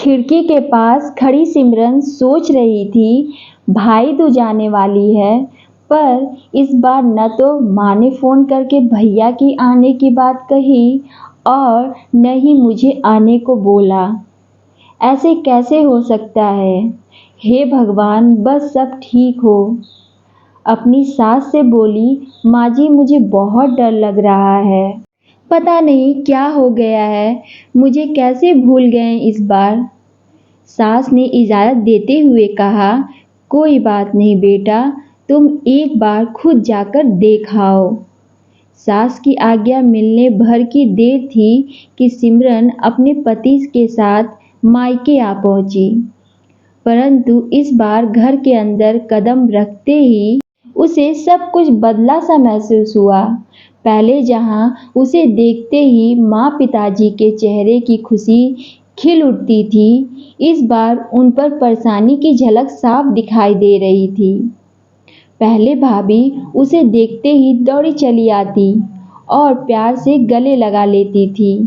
खिड़की के पास खड़ी सिमरन सोच रही थी, भाई दूज आने वाली है, पर इस बार न तो माँ ने फ़ोन करके भैया की आने की बात कही और न ही मुझे आने को बोला। ऐसे कैसे हो सकता है? हे भगवान, बस सब ठीक हो। अपनी सास से बोली, माँ जी मुझे बहुत डर लग रहा है। पता नहीं क्या हो गया है, मुझे कैसे भूल गए इस बार। सास ने इजाज़त देते हुए कहा, कोई बात नहीं बेटा, तुम एक बार खुद जाकर देख आओ। सास की आज्ञा मिलने भर की देर थी कि सिमरन अपने पति के साथ मायके आ पहुंची, परंतु इस बार घर के अंदर कदम रखते ही उसे सब कुछ बदला सा महसूस हुआ। पहले जहां उसे देखते ही माँ पिताजी के चेहरे की खुशी खिल उठती थी, इस बार उन पर परेशानी की झलक साफ दिखाई दे रही थी। पहले भाभी उसे देखते ही दौड़ी चली आती और प्यार से गले लगा लेती थी,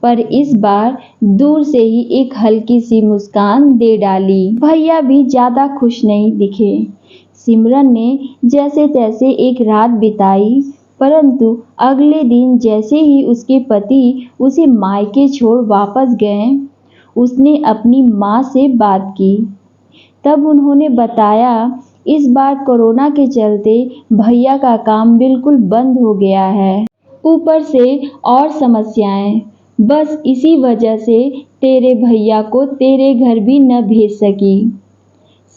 पर इस बार दूर से ही एक हल्की सी मुस्कान दे डाली। भैया भी ज़्यादा खुश नहीं दिखे। सिमरन ने जैसे तैसे एक रात बिताई, परंतु अगले दिन जैसे ही उसके पति उसे मायके छोड़ वापस गए, उसने अपनी माँ से बात की। तब उन्होंने बताया, इस बार कोरोना के चलते भैया का काम बिल्कुल बंद हो गया है। ऊपर से और समस्याएं, बस इसी वजह से तेरे भैया को तेरे घर भी न भेज सकी।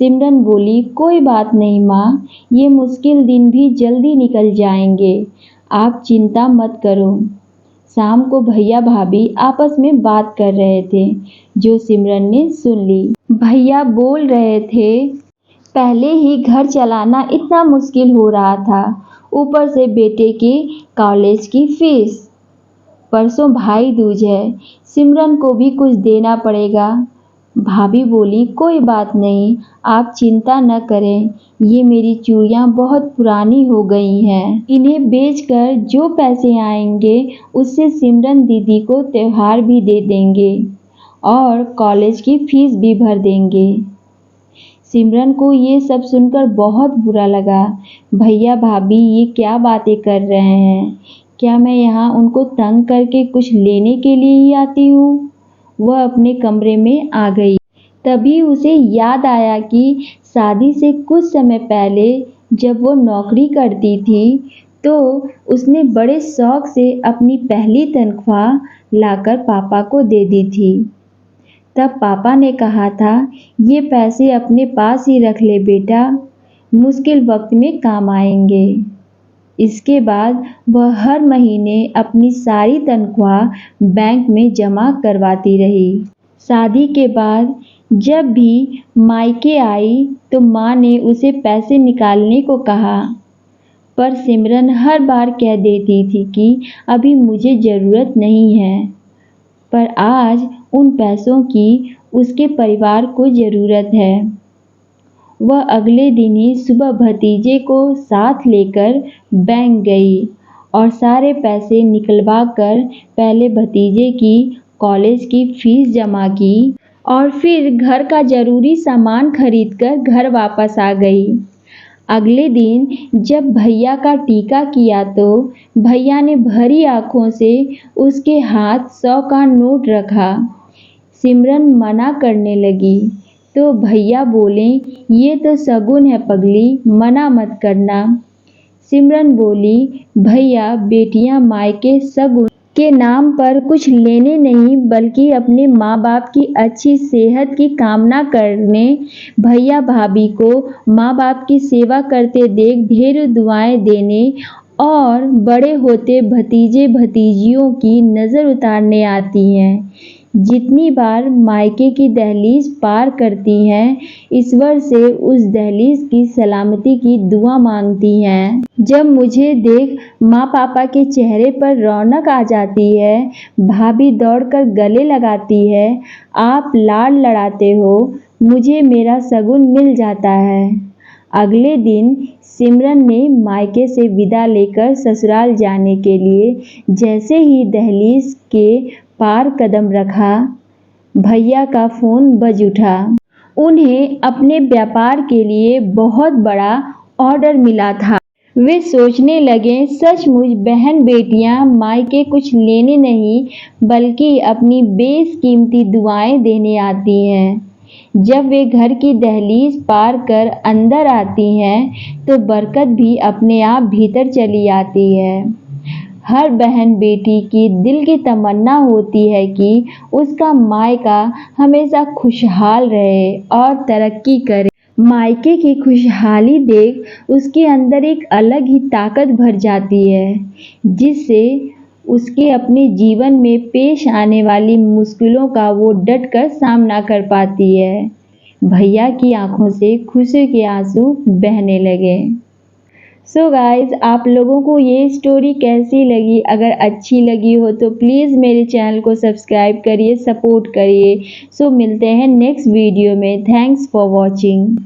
सिमरन बोली, कोई बात नहीं माँ, ये मुश्किल दिन भी जल्दी निकल जाएंगे, आप चिंता मत करो। शाम को भैया भाभी आपस में बात कर रहे थे, जो सिमरन ने सुन ली। भैया बोल रहे थे, पहले ही घर चलाना इतना मुश्किल हो रहा था, ऊपर से बेटे के कॉलेज की फीस। परसों भाई दूज है, सिमरन को भी कुछ देना पड़ेगा। भाभी बोली, कोई बात नहीं, आप चिंता न करें, ये मेरी चूड़ियाँ बहुत पुरानी हो गई हैं, इन्हें बेचकर जो पैसे आएंगे उससे सिमरन दीदी को त्योहार भी दे देंगे और कॉलेज की फीस भी भर देंगे। सिमरन को ये सब सुनकर बहुत बुरा लगा। भैया भाभी ये क्या बातें कर रहे हैं? क्या मैं यहाँ उनको तंग करके कुछ लेने के लिए ही आती हूँ? वह अपने कमरे में आ गई। तभी उसे याद आया कि शादी से कुछ समय पहले जब वो नौकरी करती थी, तो उसने बड़े शौक से अपनी पहली तनख्वाह लाकर पापा को दे दी थी। तब पापा ने कहा था, ये पैसे अपने पास ही रख ले बेटा, मुश्किल वक्त में काम आएंगे। इसके बाद वह हर महीने अपनी सारी तनख्वाह बैंक में जमा करवाती रही। शादी के बाद जब भी मायके आई तो माँ ने उसे पैसे निकालने को कहा, पर सिमरन हर बार कह देती थी कि अभी मुझे ज़रूरत नहीं है। पर आज उन पैसों की उसके परिवार को ज़रूरत है। वह अगले दिन ही सुबह भतीजे को साथ लेकर बैंक गई और सारे पैसे निकलवा कर पहले भतीजे की कॉलेज की फीस जमा की और फिर घर का ज़रूरी सामान खरीदकर घर वापस आ गई। अगले दिन जब भैया का टीका किया तो भैया ने भरी आंखों से उसके हाथ 100 का नोट रखा। सिमरन मना करने लगी तो भैया बोले, ये तो शगुन है पगली, मना मत करना। सिमरन बोली, भैया बेटियां मायके शगुन के नाम पर कुछ लेने नहीं बल्कि अपने माँ बाप की अच्छी सेहत की कामना करने भैया भाभी को माँ बाप की सेवा करते देख ढेर दुआएं देने और बड़े होते भतीजे भतीजियों की नज़र उतारने आती हैं। जितनी बार मायके की दहलीज पार करती हैं, ईश्वर से उस दहलीज की सलामती की दुआ मांगती हैं। जब मुझे देख माँ पापा के चेहरे पर रौनक आ जाती है, भाभी दौड़कर गले लगाती है, आप लाड लड़ाते हो, मुझे मेरा शगुन मिल जाता है। अगले दिन सिमरन ने मायके से विदा लेकर ससुराल जाने के लिए जैसे ही दहलीज के पार कदम रखा, भैया का फ़ोन बज उठा। उन्हें अपने व्यापार के लिए बहुत बड़ा ऑर्डर मिला था। वे सोचने लगे, सचमुच बहन बेटियां मायके कुछ लेने नहीं बल्कि अपनी बेशकीमती दुआएं देने आती हैं। जब वे घर की दहलीज पार कर अंदर आती हैं तो बरकत भी अपने आप भीतर चली आती है। हर बहन बेटी की दिल की तमन्ना होती है कि उसका मायका हमेशा खुशहाल रहे और तरक्की करे। मायके की खुशहाली देख उसके अंदर एक अलग ही ताकत भर जाती है, जिससे उसके अपने जीवन में पेश आने वाली मुश्किलों का वो डट कर सामना कर पाती है। भैया की आंखों से खुशी के आंसू बहने लगे। सो गाइज, आप लोगों को ये स्टोरी कैसी लगी? अगर अच्छी लगी हो तो प्लीज़ मेरे चैनल को सब्सक्राइब करिए, सपोर्ट करिए। सो मिलते हैं नेक्स्ट वीडियो में। Thanks for watching.